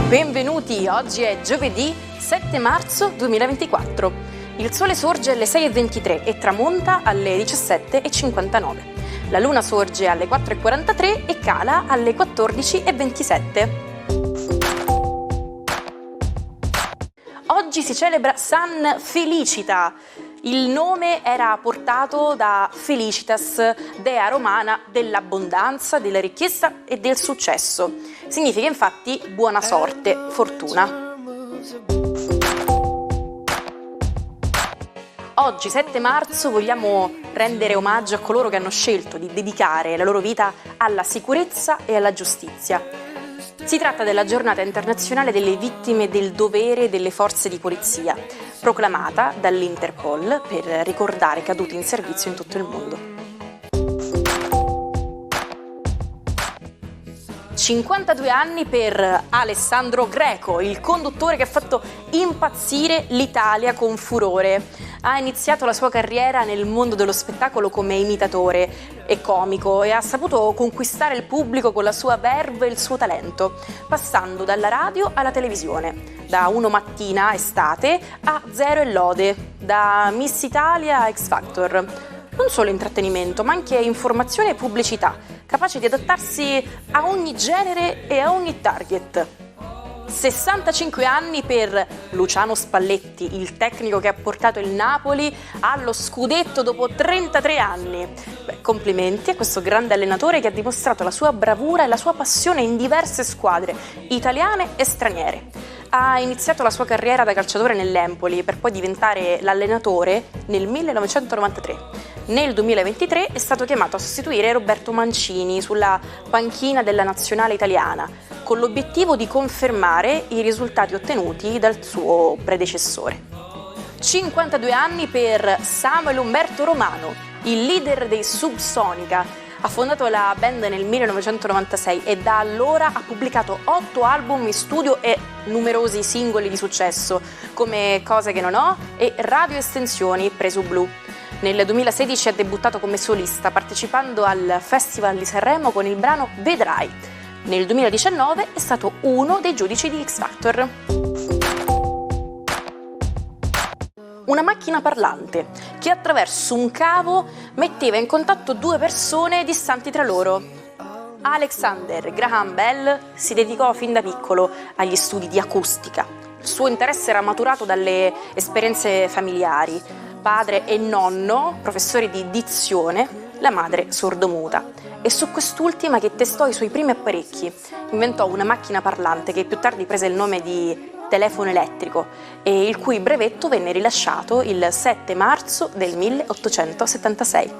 Benvenuti, oggi è giovedì 7 marzo 2024. Il sole sorge alle 6:23 e tramonta alle 17:59. La luna sorge alle 4:43 e cala alle 14:27. Oggi si celebra San Felicita. Il nome era portato da Felicitas, dea romana dell'abbondanza, della ricchezza e del successo. Significa infatti buona sorte, fortuna. Oggi, 7 marzo, vogliamo rendere omaggio a coloro che hanno scelto di dedicare la loro vita alla sicurezza e alla giustizia. Si tratta della giornata internazionale delle vittime del dovere delle forze di polizia, proclamata dall'Interpol per ricordare i caduti in servizio in tutto il mondo. 52 anni per Alessandro Greco, il conduttore che ha fatto impazzire l'Italia con furore. Ha iniziato la sua carriera nel mondo dello spettacolo come imitatore e comico e ha saputo conquistare il pubblico con la sua verve e il suo talento, passando dalla radio alla televisione, da Uno Mattina estate a Zero e Lode, da Miss Italia a X Factor. Non solo intrattenimento, ma anche informazione e pubblicità, capace di adattarsi a ogni genere e a ogni target. 65 anni per Luciano Spalletti, il tecnico che ha portato il Napoli allo scudetto dopo 33 anni. Complimenti a questo grande allenatore che ha dimostrato la sua bravura e la sua passione in diverse squadre, italiane e straniere. Ha iniziato la sua carriera da calciatore nell'Empoli per poi diventare l'allenatore nel 1993. Nel 2023 è stato chiamato a sostituire Roberto Mancini sulla panchina della nazionale italiana, con l'obiettivo di confermare i risultati ottenuti dal suo predecessore. 52 anni per Samuel Umberto Romano, il leader dei Subsonica. Ha fondato la band nel 1996 e da allora ha pubblicato 8 album in studio e numerosi singoli di successo, come Cose che non ho e Radio Estensioni Preso Blu. Nel 2016 ha debuttato come solista, partecipando al Festival di Sanremo con il brano Vedrai. Nel 2019 è stato uno dei giudici di X Factor. Una macchina parlante che attraverso un cavo metteva in contatto due persone distanti tra loro. Alexander Graham Bell si dedicò fin da piccolo agli studi di acustica. Il suo interesse era maturato dalle esperienze familiari. Padre e nonno, professori di dizione, la madre sordomuta. E su quest'ultima che testò i suoi primi apparecchi. Inventò una macchina parlante che più tardi prese il nome di telefono elettrico e il cui brevetto venne rilasciato il 7 marzo del 1876.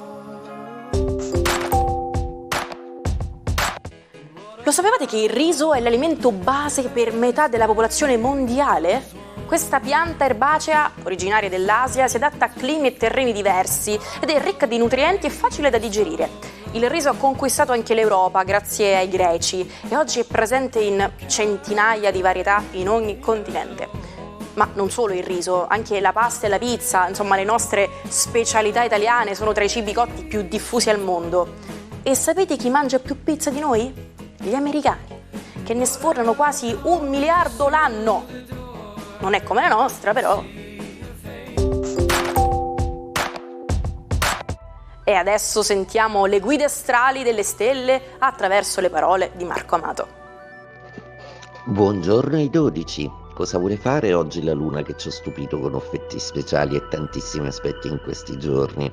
Lo sapevate che il riso è l'alimento base per metà della popolazione mondiale? Questa pianta erbacea, originaria dell'Asia, si adatta a climi e terreni diversi ed è ricca di nutrienti e facile da digerire. Il riso ha conquistato anche l'Europa grazie ai greci e oggi è presente in centinaia di varietà in ogni continente. Ma non solo il riso, anche la pasta e la pizza, insomma le nostre specialità italiane sono tra i cibi cotti più diffusi al mondo. E sapete chi mangia più pizza di noi? Gli americani, che ne sfornano quasi 1 miliardo l'anno. Non è come la nostra, però. E adesso sentiamo le guide astrali delle stelle attraverso le parole di Marco Amato. Buongiorno ai 12. Cosa vuole fare oggi la luna che ci ha stupito con effetti speciali e tantissimi aspetti in questi giorni?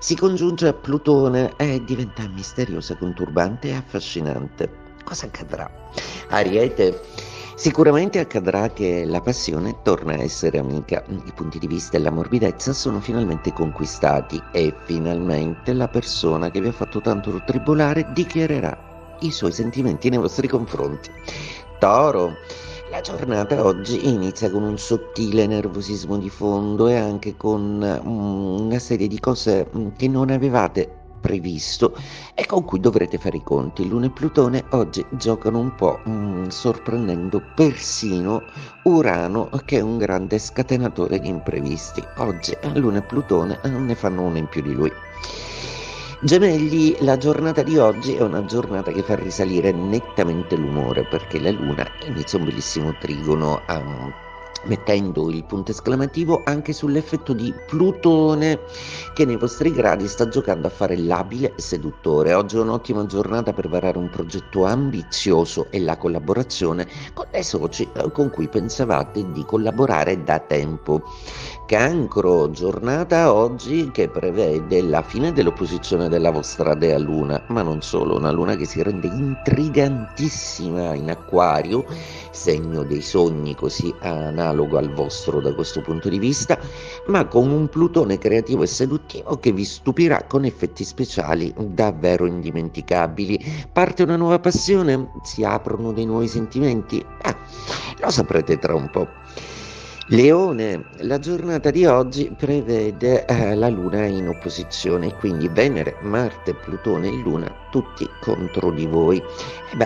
Si congiunge a Plutone e diventa misteriosa, conturbante e affascinante. Cosa accadrà? Ariete. Sicuramente accadrà che la passione torna a essere amica, i punti di vista e la morbidezza sono finalmente conquistati e finalmente la persona che vi ha fatto tanto tribolare dichiarerà i suoi sentimenti nei vostri confronti. Toro, la giornata oggi inizia con un sottile nervosismo di fondo e anche con una serie di cose che non avevate previsto e con cui dovrete fare i conti. Luna e Plutone oggi giocano un po', sorprendendo persino Urano, che è un grande scatenatore di imprevisti. Oggi Luna e Plutone ne fanno uno in più di lui. Gemelli, la giornata di oggi è una giornata che fa risalire nettamente l'umore perché la Luna inizia un bellissimo trigono mettendo il punto esclamativo anche sull'effetto di Plutone che nei vostri gradi sta giocando a fare l'abile seduttore. Oggi è un'ottima giornata per varare un progetto ambizioso e la collaborazione con dei soci con cui pensavate di collaborare da tempo. Cancro, giornata oggi che prevede la fine dell'opposizione della vostra dea Luna, ma non solo, una Luna che si rende intrigantissima in Acquario, segno dei sogni così analogo al vostro da questo punto di vista, ma con un Plutone creativo e seduttivo che vi stupirà con effetti speciali davvero indimenticabili. Parte una nuova passione? Si aprono dei nuovi sentimenti? Lo saprete tra un po'. Leone, la giornata di oggi prevede la Luna in opposizione, quindi Venere, Marte, Plutone e Luna tutti contro di voi.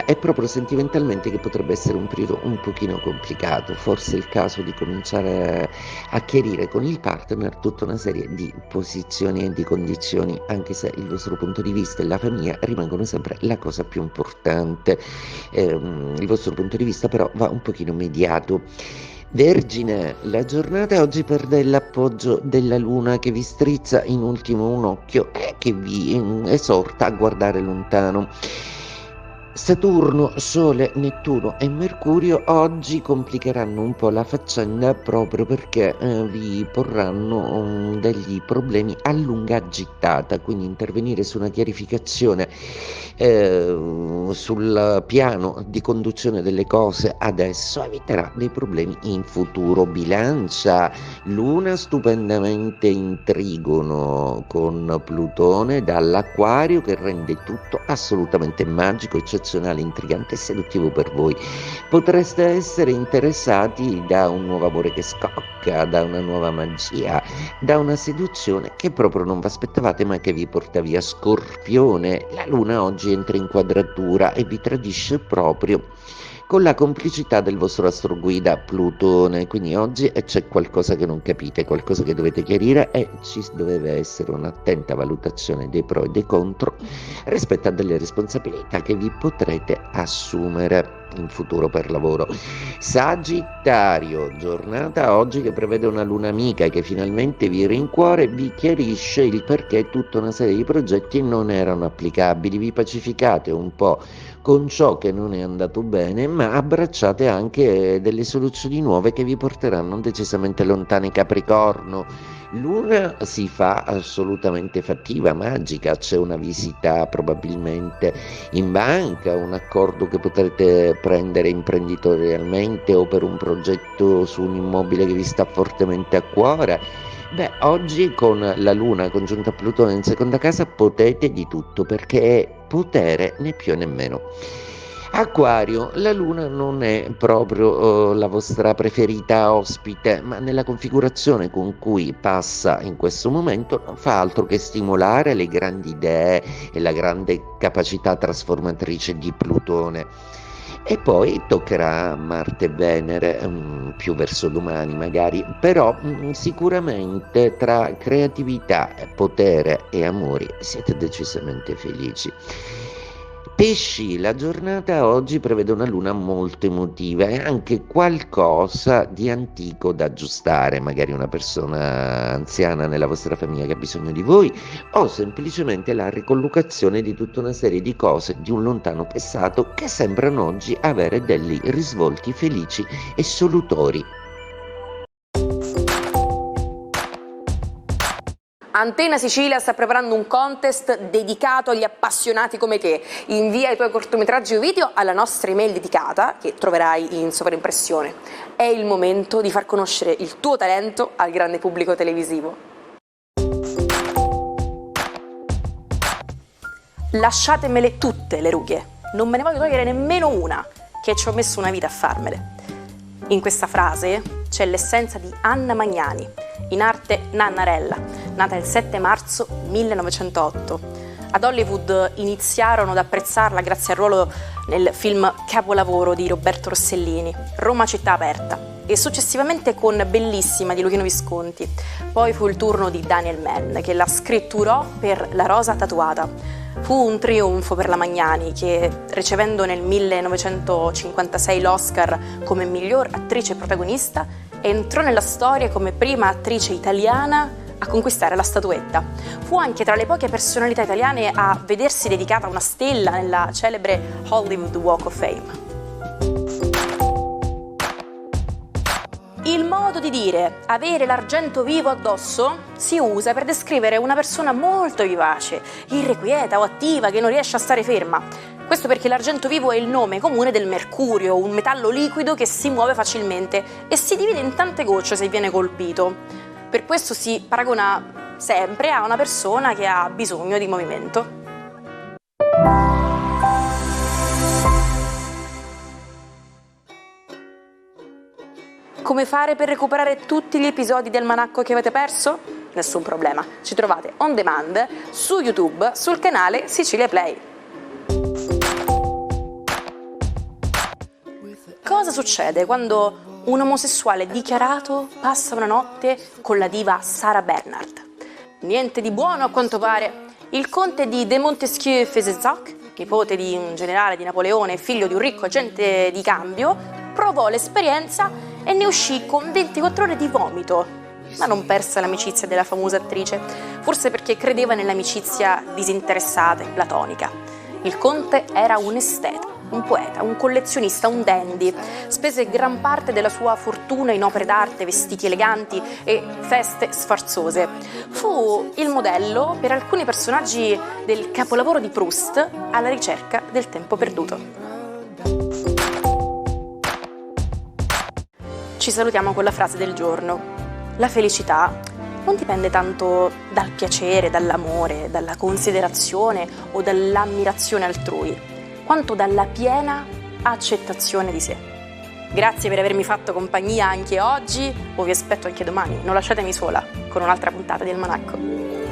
È proprio sentimentalmente che potrebbe essere un periodo un pochino complicato, forse è il caso di cominciare a chiarire con il partner tutta una serie di posizioni e di condizioni, anche se il vostro punto di vista e la famiglia rimangono sempre la cosa più importante. Il vostro punto di vista però va un pochino mediato. Vergine, la giornata oggi perde l'appoggio della Luna che vi strizza in ultimo un occhio e che vi esorta a guardare lontano. Saturno, Sole, Nettuno e Mercurio oggi complicheranno un po' la faccenda proprio perché vi porranno degli problemi a lunga gittata, quindi intervenire su una chiarificazione sul piano di conduzione delle cose adesso eviterà dei problemi in futuro. Bilancia, Luna stupendamente in trigono con Plutone dall'Acquario che rende tutto assolutamente magico, eccezionale, intrigante e seduttivo per voi. Potreste essere interessati da un nuovo amore che scocca, da una nuova magia, da una seduzione che proprio non vi aspettavate ma che vi porta via. Scorpione, la Luna oggi entra in quadratura e vi tradisce proprio con la complicità del vostro astroguida Plutone, quindi oggi c'è qualcosa che non capite, qualcosa che dovete chiarire e ci deve essere un'attenta valutazione dei pro e dei contro rispetto a delle responsabilità che vi potrete assumere in futuro per lavoro. Sagittario, giornata oggi che prevede una luna amica che finalmente vi rincuora e vi chiarisce il perché tutta una serie di progetti non erano applicabili, vi pacificate un po' con ciò che non è andato bene, ma abbracciate anche delle soluzioni nuove che vi porteranno decisamente lontani. Capricorno, Luna si fa assolutamente fattiva, magica, c'è una visita probabilmente in banca, un accordo che potrete prendere imprenditorialmente o per un progetto su un immobile che vi sta fortemente a cuore. Oggi con la Luna congiunta a Plutone in seconda casa potete di tutto perché è potere né più né meno. Acquario, la Luna non è proprio la vostra preferita ospite, ma nella configurazione con cui passa in questo momento non fa altro che stimolare le grandi idee e la grande capacità trasformatrice di Plutone. E poi toccherà Marte e Venere, più verso domani magari, però sicuramente tra creatività, potere e amori siete decisamente felici. Pesci, la giornata oggi prevede una luna molto emotiva e anche qualcosa di antico da aggiustare, magari una persona anziana nella vostra famiglia che ha bisogno di voi o semplicemente la ricollocazione di tutta una serie di cose di un lontano passato che sembrano oggi avere degli risvolti felici e solutori. Antena Sicilia sta preparando un contest dedicato agli appassionati come te. Invia i tuoi cortometraggi o video alla nostra email dedicata, che troverai in sovraimpressione. È il momento di far conoscere il tuo talento al grande pubblico televisivo. Lasciatemele tutte le rughe, non me ne voglio togliere nemmeno una, che ci ho messo una vita a farmele. In questa frase c'è l'essenza di Anna Magnani, in arte Nannarella, nata il 7 marzo 1908. Ad Hollywood iniziarono ad apprezzarla grazie al ruolo nel film capolavoro di Roberto Rossellini, Roma città aperta. e successivamente con Bellissima di Luchino Visconti. Poi fu il turno di Daniel Mann, che la scritturò per La rosa tatuata. Fu un trionfo per la Magnani, che ricevendo nel 1956 l'Oscar come miglior attrice protagonista, entrò nella storia come prima attrice italiana a conquistare la statuetta. Fu anche tra le poche personalità italiane a vedersi dedicata una stella nella celebre Hollywood Walk of Fame. Il modo di dire avere l'argento vivo addosso si usa per descrivere una persona molto vivace, irrequieta o attiva che non riesce a stare ferma. Questo perché l'argento vivo è il nome comune del mercurio, un metallo liquido che si muove facilmente e si divide in tante gocce se viene colpito. Per questo si paragona sempre a una persona che ha bisogno di movimento. Come fare per recuperare tutti gli episodi del Almanacco che avete perso? Nessun problema, ci trovate on demand su YouTube sul canale Sicilia Play. Cosa succede quando un omosessuale dichiarato passa una notte con la diva Sarah Bernhardt? Niente di buono a quanto pare. Il conte di de Montesquieu-Fezensac, nipote di un generale di Napoleone e figlio di un ricco agente di cambio, provò l'esperienza e ne uscì con 24 ore di vomito, ma non perse l'amicizia della famosa attrice, forse perché credeva nell'amicizia disinteressata e platonica. Il conte era un esteta, un poeta, un collezionista, un dandy. Spese gran parte della sua fortuna in opere d'arte, vestiti eleganti e feste sfarzose. Fu il modello per alcuni personaggi del capolavoro di Proust, Alla ricerca del tempo perduto. Ci salutiamo con la frase del giorno. La felicità non dipende tanto dal piacere, dall'amore, dalla considerazione o dall'ammirazione altrui, quanto dalla piena accettazione di sé. Grazie per avermi fatto compagnia anche oggi, o vi aspetto anche domani. Non lasciatemi sola con un'altra puntata di Almanacco.